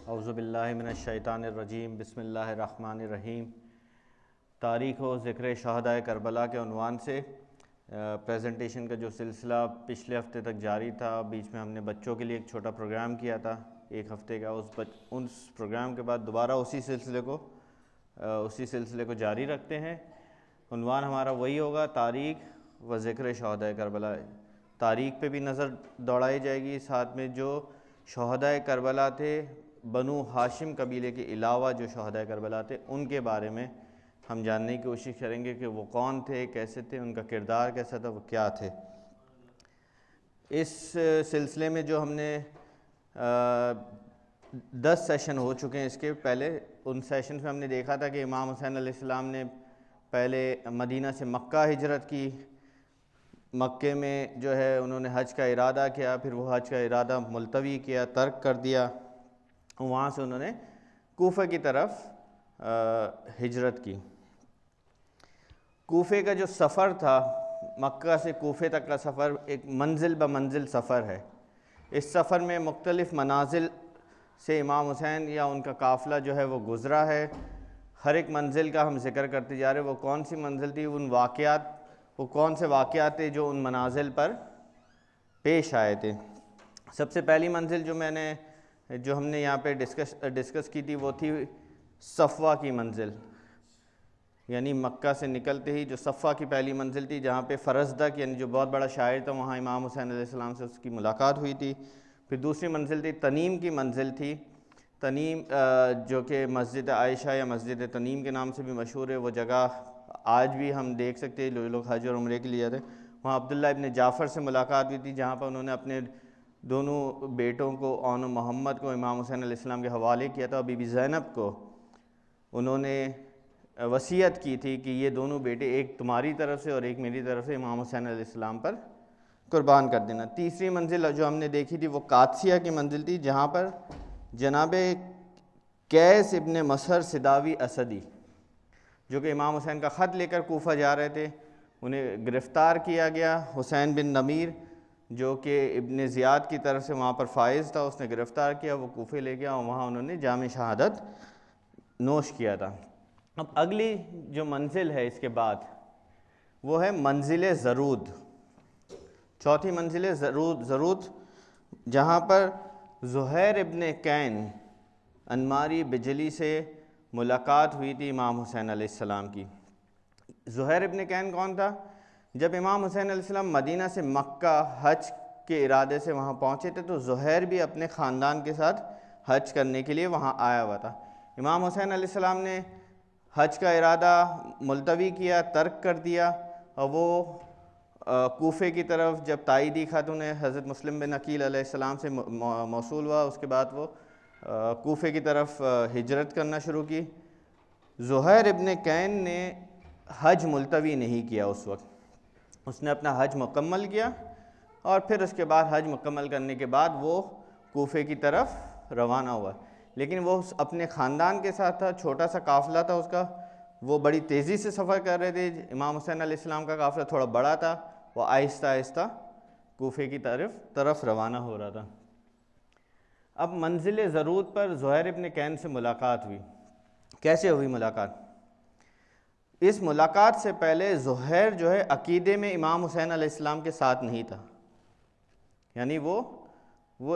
اعوذ باللہ من الشیطان الرجیم، بسم اللہ الرحمن الرحیم۔ تاریخ و ذکر شہدائے کربلا کے عنوان سے پریزنٹیشن کا جو سلسلہ پچھلے ہفتے تک جاری تھا، بیچ میں ہم نے بچوں کے لیے ایک چھوٹا پروگرام کیا تھا ایک ہفتے کا۔ اس پروگرام کے بعد دوبارہ اسی سلسلے کو جاری رکھتے ہیں۔ عنوان ہمارا وہی ہوگا، تاریخ و ذکر شہدائے کربلا۔ تاریخ پہ بھی نظر دوڑائی جائے گی، ساتھ میں جو شہدائے کربلا تھے بنو ہاشم قبیلے کے علاوہ جو شہدائے کربلا تھے ان کے بارے میں ہم جاننے کی کوشش کریں گے کہ وہ کون تھے، کیسے تھے، ان کا کردار کیسا تھا، وہ کیا تھے۔ اس سلسلے میں جو ہم نے 10 سیشن ہو چکے ہیں اس کے پہلے، ان سیشنز میں ہم نے دیکھا تھا کہ امام حسین علیہ السلام نے پہلے مدینہ سے مکہ ہجرت کی، مکے میں جو ہے انہوں نے حج کا ارادہ کیا، پھر وہ حج کا ارادہ ملتوی کیا، ترک کر دیا، وہاں سے انہوں نے کوفہ کی طرف ہجرت کی۔ کوفے کا جو سفر تھا، مکہ سے کوفے تک کا سفر ایک منزل بمنزل سفر ہے۔ اس سفر میں مختلف منازل سے امام حسین یا ان کا قافلہ جو ہے وہ گزرا ہے۔ ہر ایک منزل کا ہم ذکر کرتے جا رہے ہیں، وہ کون سی منزل تھی، وہ کون سے واقعات تھے جو ان منازل پر پیش آئے تھے۔ سب سے پہلی منزل جو ہم نے یہاں پہ ڈسکس کی تھی وہ تھی صفوہ کی منزل، یعنی مکہ سے نکلتے ہی جو صفوہ کی پہلی منزل تھی، جہاں پہ فرزدق یعنی جو بہت بڑا شاعر تھا، وہاں امام حسین علیہ السلام سے اس کی ملاقات ہوئی تھی۔ پھر دوسری منزل تھی تنیم کی منزل تھی، تنیم جو کہ مسجد عائشہ یا مسجد تنیم کے نام سے بھی مشہور ہے۔ وہ جگہ آج بھی ہم دیکھ سکتے ہیں، لوگ حج اور عمرے کے لیے جاتے ہیں۔ وہاں عبداللہ ابن جعفر سے ملاقات ہوئی تھی، جہاں پر انہوں نے اپنے دونوں بیٹوں کو، اون و محمد کو امام حسین علیہ السلام کے حوالے کیا تھا، اور بی بی زینب کو انہوں نے وصیت کی تھی کہ یہ دونوں بیٹے ایک تمہاری طرف سے اور ایک میری طرف سے امام حسین علیہ السلام پر قربان کر دینا۔ تیسری منزل جو ہم نے دیکھی تھی وہ قادسیہ کی منزل تھی، جہاں پر جناب قیس ابن مسہر سداوی اسدی، جو کہ امام حسین کا خط لے کر کوفہ جا رہے تھے، انہیں گرفتار کیا گیا۔ حسین بن نمیر جو کہ ابن زیاد کی طرف سے وہاں پر فائز تھا، اس نے گرفتار کیا، وہ کوفے لے گیا اور وہاں انہوں نے جام شہادت نوش کیا تھا۔ اب اگلی جو منزل ہے اس کے بعد وہ ہے منزل زرود، چوتھی منزل زرود، جہاں پر زہیر ابن کین انماری بجلی سے ملاقات ہوئی تھی امام حسین علیہ السلام کی۔ زہیر ابن کین کون تھا؟ جب امام حسین علیہ السلام مدینہ سے مکہ حج کے ارادے سے وہاں پہنچے تھے تو زہیر بھی اپنے خاندان کے ساتھ حج کرنے کے لیے وہاں آیا ہوا تھا۔ امام حسین علیہ السلام نے حج کا ارادہ ملتوی کیا، ترک کر دیا، اور وہ کوفے کی طرف جب تائیدی خط انہیں حضرت مسلم بن عقیل علیہ السلام سے موصول ہوا، اس کے بعد وہ کوفے کی طرف ہجرت کرنا شروع کی۔ زہیر ابن کین نے حج ملتوی نہیں کیا اس وقت، اس نے اپنا حج مکمل کیا، اور پھر اس کے بعد حج مکمل کرنے کے بعد وہ کوفے کی طرف روانہ ہوا، لیکن وہ اپنے خاندان کے ساتھ تھا، چھوٹا سا قافلہ تھا اس کا، وہ بڑی تیزی سے سفر کر رہے تھے۔ امام حسین علیہ السلام کا قافلہ تھوڑا بڑا تھا، وہ آہستہ آہستہ کوفے کی طرف روانہ ہو رہا تھا۔ اب منزل زرود پر زہیر ابن کین سے ملاقات ہوئی۔ کیسے ہوئی ملاقات؟ اس ملاقات سے پہلے زہیر جو ہے عقیدے میں امام حسین علیہ السلام کے ساتھ نہیں تھا، یعنی وہ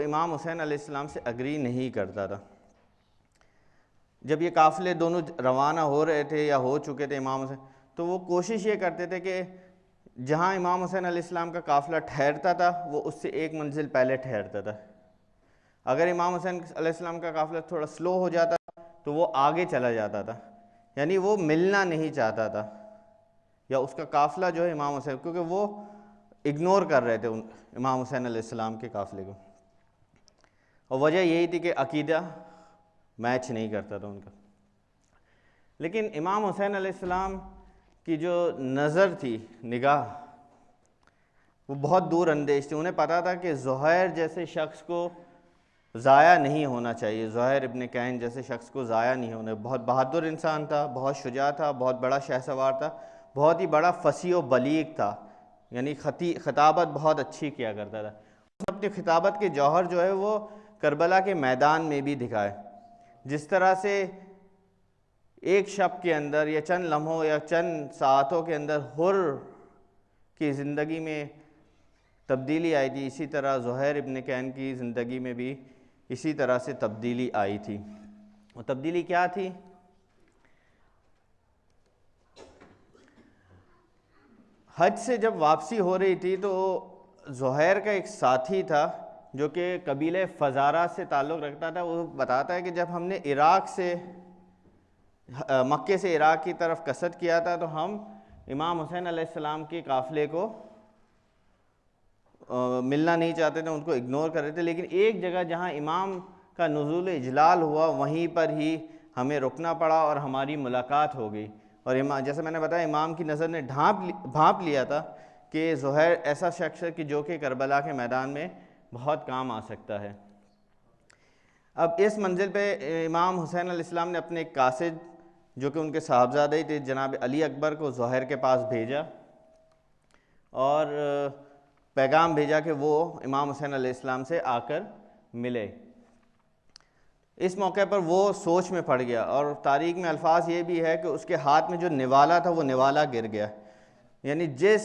امام حسین علیہ السلام سے اگری نہیں کرتا تھا۔ جب یہ قافلے دونوں روانہ ہو رہے تھے یا ہو چکے تھے امام حسین، تو وہ کوشش یہ کرتے تھے کہ جہاں امام حسین علیہ السلام کا قافلہ ٹھہرتا تھا وہ اس سے ایک منزل پہلے ٹھہرتا تھا۔ اگر امام حسین علیہ السلام کا قافلہ تھوڑا سلو ہو جاتا تو وہ آگے چلا جاتا تھا، یعنی وہ ملنا نہیں چاہتا تھا، یا اس کا قافلہ جو ہے امام حسین، کیونکہ وہ اگنور کر رہے تھے امام حسین علیہ السلام کے قافلے کو، اور وجہ یہی تھی کہ عقیدہ میچ نہیں کرتا تھا ان کا۔ لیکن امام حسین علیہ السلام کی جو نظر تھی، نگاہ، وہ بہت دور اندیش تھی۔ انہیں پتا تھا کہ زہیر جیسے شخص کو ضائع نہیں ہونا چاہیے، زہیر ابن کین جیسے شخص کو ضائع نہیں ہونا۔ بہت بہادر انسان تھا، بہت شجاع تھا، بہت بڑا شہ سوار تھا، بہت ہی بڑا فصیح و بلیغ تھا، یعنی خطابت بہت اچھی کیا کرتا تھا۔ اپنی خطابت کے جوہر جو ہے وہ کربلا کے میدان میں بھی دکھائے۔ جس طرح سے ایک شب کے اندر یا چند لمحوں یا چند ساعتوں کے اندر حر کی زندگی میں تبدیلی آئی تھی، اسی طرح زہیر ابن کین کی زندگی میں بھی اسی طرح سے تبدیلی آئی تھی۔ وہ تبدیلی کیا تھی؟ حج سے جب واپسی ہو رہی تھی تو زہیر کا ایک ساتھی تھا جو کہ قبیلہ فزارہ سے تعلق رکھتا تھا، وہ بتاتا ہے کہ جب ہم نے مکے سے عراق کی طرف قصد کیا تھا تو ہم امام حسین علیہ السلام کے قافلے کو ملنا نہیں چاہتے تھے، ان کو اگنور کر رہے تھے، لیکن ایک جگہ جہاں امام کا نزول اجلال ہوا وہیں پر ہی ہمیں رکنا پڑا اور ہماری ملاقات ہو گئی۔ اور جیسے میں نے بتایا امام کی نظر نے بھانپ لیا تھا کہ زہیر ایسا شخص ہے کہ جو کہ کربلا کے میدان میں بہت کام آ سکتا ہے۔ اب اس منزل پہ امام حسین علیہ السلام نے اپنے ایک قاصد جو کہ ان کے صاحبزادہ ہی تھے جناب علی اکبر کو زہیر کے پاس بھیجا اور پیغام بھیجا کہ وہ امام حسین علیہ السلام سے آ کر ملے۔ اس موقع پر وہ سوچ میں پڑ گیا، اور تاریخ میں الفاظ یہ بھی ہے کہ اس کے ہاتھ میں جو نوالا تھا وہ نوالا گر گیا، یعنی جس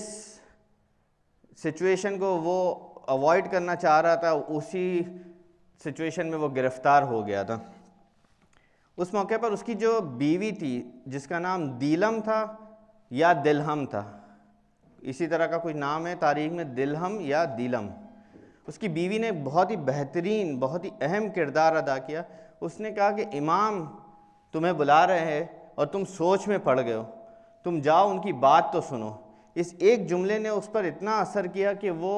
سچویشن کو وہ اوائڈ کرنا چاہ رہا تھا اسی سچویشن میں وہ گرفتار ہو گیا تھا۔ اس موقع پر اس کی جو بیوی تھی جس کا نام دیلم تھا یا دلہم تھا، اسی طرح کا کوئی نام ہے تاریخ میں، دلہم یا دیلم، اس کی بیوی نے بہت ہی بہترین بہت ہی اہم کردار ادا کیا۔ اس نے کہا کہ امام تمہیں بلا رہے ہیں اور تم سوچ میں پڑ گئے ہو، تم جاؤ ان کی بات تو سنو۔ اس ایک جملے نے اس پر اتنا اثر کیا کہ وہ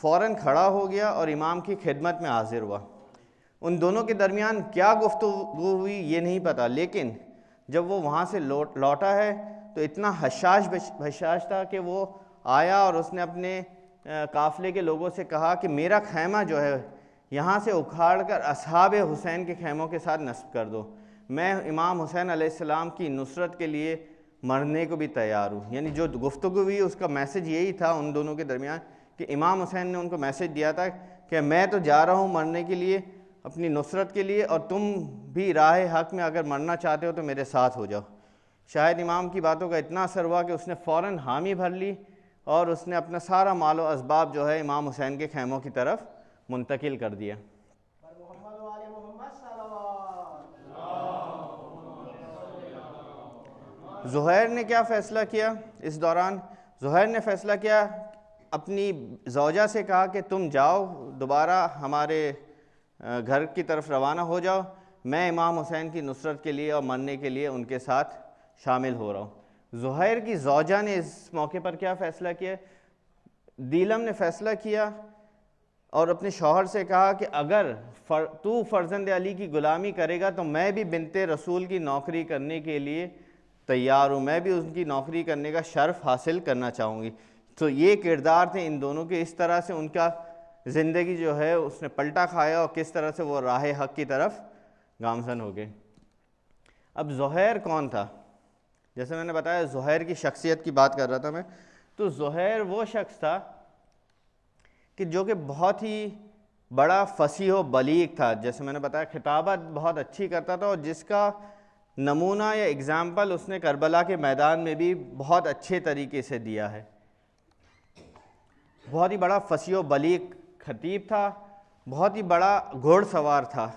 فوراً کھڑا ہو گیا اور امام کی خدمت میں حاضر ہوا۔ ان دونوں کے درمیان کیا گفتگو ہوئی یہ نہیں پتا، لیکن جب وہ وہاں سے لوٹا ہے تو اتنا حشاش تھا کہ وہ آیا اور اس نے اپنے قافلے کے لوگوں سے کہا کہ میرا خیمہ جو ہے یہاں سے اکھاڑ کر اصحاب حسین کے خیموں کے ساتھ نصب کر دو، میں امام حسین علیہ السلام کی نصرت کے لیے مرنے کو بھی تیار ہوں۔ یعنی جو گفتگو ہوئی اس کا میسج یہی تھا ان دونوں کے درمیان کہ امام حسین نے ان کو میسج دیا تھا کہ میں تو جا رہا ہوں مرنے کے لیے اپنی نصرت کے لیے، اور تم بھی راہ حق میں اگر مرنا چاہتے ہو تو میرے ساتھ ہو جاؤ۔ شاید امام کی باتوں کا اتنا اثر ہوا کہ اس نے فوراً حامی بھر لی اور اس نے اپنا سارا مال و اسباب جو ہے امام حسین کے خیموں کی طرف منتقل کر دیا۔ زہیر نے کیا فیصلہ کیا اس دوران؟ زہیر نے فیصلہ کیا، اپنی زوجہ سے کہا کہ تم جاؤ دوبارہ ہمارے گھر کی طرف روانہ ہو جاؤ، میں امام حسین کی نصرت کے لیے اور مرنے کے لیے ان کے ساتھ شامل ہو رہا ہوں۔ زہیر کی زوجہ نے اس موقع پر کیا فیصلہ کیا؟ دیلم نے فیصلہ کیا اور اپنے شوہر سے کہا کہ اگر تو فرزند علی کی غلامی کرے گا تو میں بھی بنت رسول کی نوکری کرنے کے لیے تیار ہوں، میں بھی ان کی نوکری کرنے کا شرف حاصل کرنا چاہوں گی۔ تو یہ کردار تھے ان دونوں کے، اس طرح سے ان کا زندگی جو ہے اس نے پلٹا کھایا اور کس طرح سے وہ راہ حق کی طرف گامزن ہو گئے۔ اب زہیر کون تھا؟ جیسے میں نے بتایا زہیر کی شخصیت کی بات کر رہا تھا میں، تو زہیر وہ شخص تھا کہ جو کہ بہت ہی بڑا فصیح و بلیغ تھا، جیسے میں نے بتایا خطابت بہت اچھی کرتا تھا، اور جس کا نمونہ یا اگزامپل اس نے کربلا کے میدان میں بھی بہت اچھے طریقے سے دیا ہے۔ بہت ہی بڑا فصیح و بلیغ خطیب تھا، بہت ہی بڑا گھوڑ سوار تھا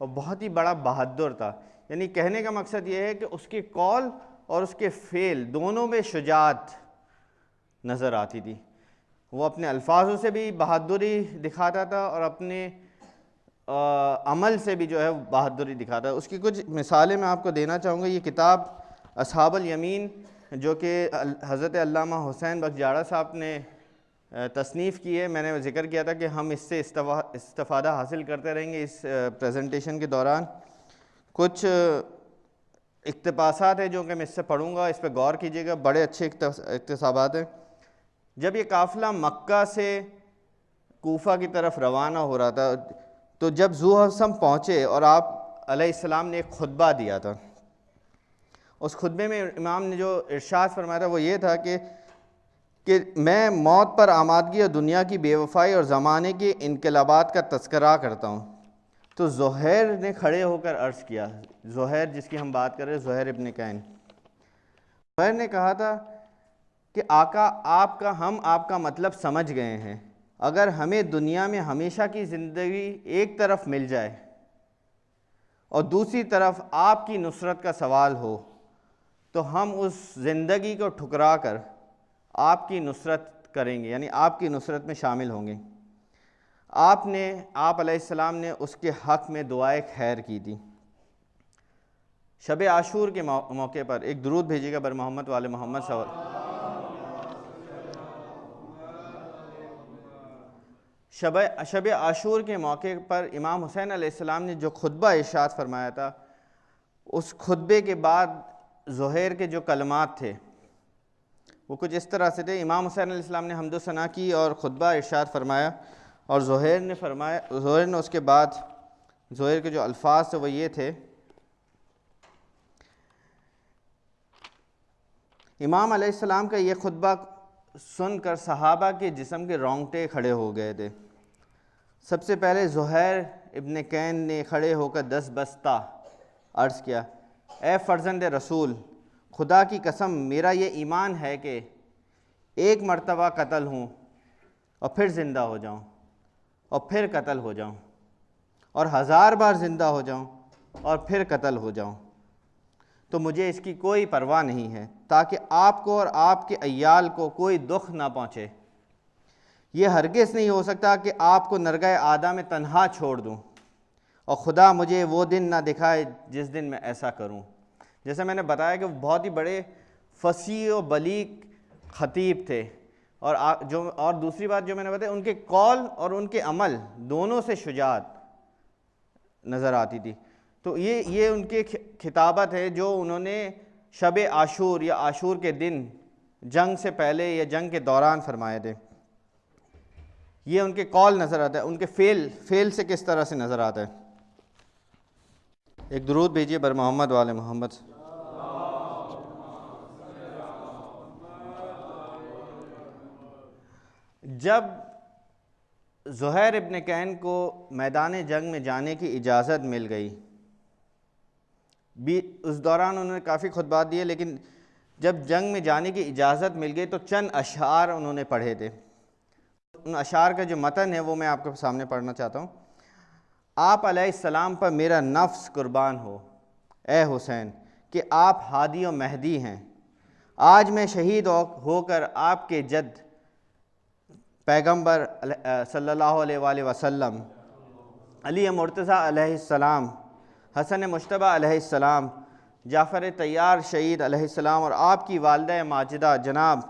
اور بہت ہی بڑا بہادر تھا۔ یعنی کہنے کا مقصد یہ ہے کہ اس کے قول اور اس کے فعل دونوں میں شجاعت نظر آتی تھی۔ وہ اپنے الفاظوں سے بھی بہادری دکھاتا تھا اور اپنے عمل سے بھی جو ہے بہادری دکھاتا ہے۔ اس کی کچھ مثالیں میں آپ کو دینا چاہوں گا۔ یہ کتاب اصحاب الیمین جو کہ حضرت علامہ حسین بخش جاڑہ صاحب نے تصنیف کی ہے، میں نے ذکر کیا تھا کہ ہم اس سے استفادہ حاصل کرتے رہیں گے اس پریزنٹیشن کے دوران۔ کچھ اقتباسات ہیں جو کہ میں اس سے پڑھوں گا، اس پہ غور کیجیے گا، بڑے اچھے اقتباسات ہیں۔ جب یہ قافلہ مکہ سے کوفہ کی طرف روانہ ہو رہا تھا تو جب ذو حسم پہنچے اور آپ علیہ السلام نے ایک خطبہ دیا تھا، اس خطبے میں امام نے جو ارشاد فرمایا تھا وہ یہ تھا کہ میں موت پر آمادگی اور دنیا کی بے وفائی اور زمانے کے انقلابات کا تذکرہ کرتا ہوں، تو زہیر نے کھڑے ہو کر عرض کیا، زہیر جس کی ہم بات کر رہے ہیں، زہیر ابن کین، زہیر نے کہا تھا کہ آقا ہم آپ کا مطلب سمجھ گئے ہیں، اگر ہمیں دنیا میں ہمیشہ کی زندگی ایک طرف مل جائے اور دوسری طرف آپ کی نصرت کا سوال ہو تو ہم اس زندگی کو ٹھکرا کر آپ کی نصرت کریں گے، یعنی آپ کی نصرت میں شامل ہوں گے۔ آپ علیہ السلام نے اس کے حق میں دعائے خیر کی تھی۔ شب عاشور کے موقع پر ایک درود بھیجیے گا بر محمد والے محمد صلی اللہ علیہ وسلم۔ شب عاشور کے موقع پر امام حسین علیہ السلام نے جو خطبہ ارشاد فرمایا تھا، اس خطبے کے بعد زہیر کے جو کلمات تھے وہ کچھ اس طرح سے تھے۔ امام حسین علیہ السلام نے حمد و ثنا کی اور خطبہ ارشاد فرمایا، اور زہیر نے اس کے بعد زہیر کے جو الفاظ تھے وہ یہ تھے، امام علیہ السلام کا یہ خطبہ سن کر صحابہ کے جسم کے رونگٹے کھڑے ہو گئے تھے۔ سب سے پہلے زہیر ابن کین نے کھڑے ہو کر دست بستہ عرض کیا، اے فرزند رسول، خدا کی قسم میرا یہ ایمان ہے کہ ایک مرتبہ قتل ہوں اور پھر زندہ ہو جاؤں اور پھر قتل ہو جاؤں اور 1000 بار زندہ ہو جاؤں اور پھر قتل ہو جاؤں تو مجھے اس کی کوئی پرواہ نہیں ہے، تاکہ آپ کو اور آپ کے عیال کو کوئی دکھ نہ پہنچے۔ یہ ہرگز نہیں ہو سکتا کہ آپ کو نرگہ عادہ میں تنہا چھوڑ دوں، اور خدا مجھے وہ دن نہ دکھائے جس دن میں ایسا کروں۔ جیسے میں نے بتایا کہ وہ بہت ہی بڑے فصیح و بلیغ خطیب تھے، اور دوسری بات جو میں نے بتایا، ان کے قول اور ان کے عمل دونوں سے شجاعت نظر آتی تھی۔ تو یہ ان کے خطابت ہے جو انہوں نے شب عاشور یا عاشور کے دن جنگ سے پہلے یا جنگ کے دوران فرمائے تھے۔ یہ ان کے قول نظر آتا ہے، ان کے فعل سے کس طرح سے نظر آتا ہے۔ ایک درود بھیجیے بر محمد والے محمد۔ جب زہیر ابن کین کو میدان جنگ میں جانے کی اجازت مل گئی، اس دوران انہوں نے کافی خطبات دیے، لیکن جب جنگ میں جانے کی اجازت مل گئی تو چند اشعار انہوں نے پڑھے تھے۔ ان اشعار کا جو متن ہے وہ میں آپ کے سامنے پڑھنا چاہتا ہوں۔ آپ علیہ السلام پر میرا نفس قربان ہو اے حسین کہ آپ ہادی و مہدی ہیں۔ آج میں شہید ہو کر آپ کے جد پیغمبر صلی اللہ علیہ وآلہ وسلم، علی مرتضیٰ علیہ السلام، حسن مجتبیٰ علیہ السلام، جعفر طیار شہید علیہ السلام اور آپ کی والدہ ماجدہ جناب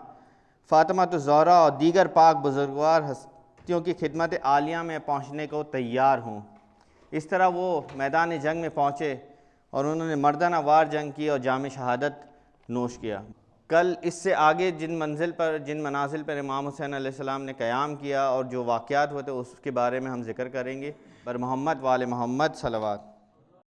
فاطمہ الزہرا اور دیگر پاک بزرگوار ہستیوں کی خدمت عالیہ میں پہنچنے کو تیار ہوں۔ اس طرح وہ میدان جنگ میں پہنچے اور انہوں نے مردانہ وار جنگ کی اور جام شہادت نوش کیا۔ کل اس سے آگے جن منازل پر امام حسین علیہ السلام نے قیام کیا اور جو واقعات ہوئے تھے اس کے بارے میں ہم ذکر کریں گے۔ بر محمد وآل محمد صلوات۔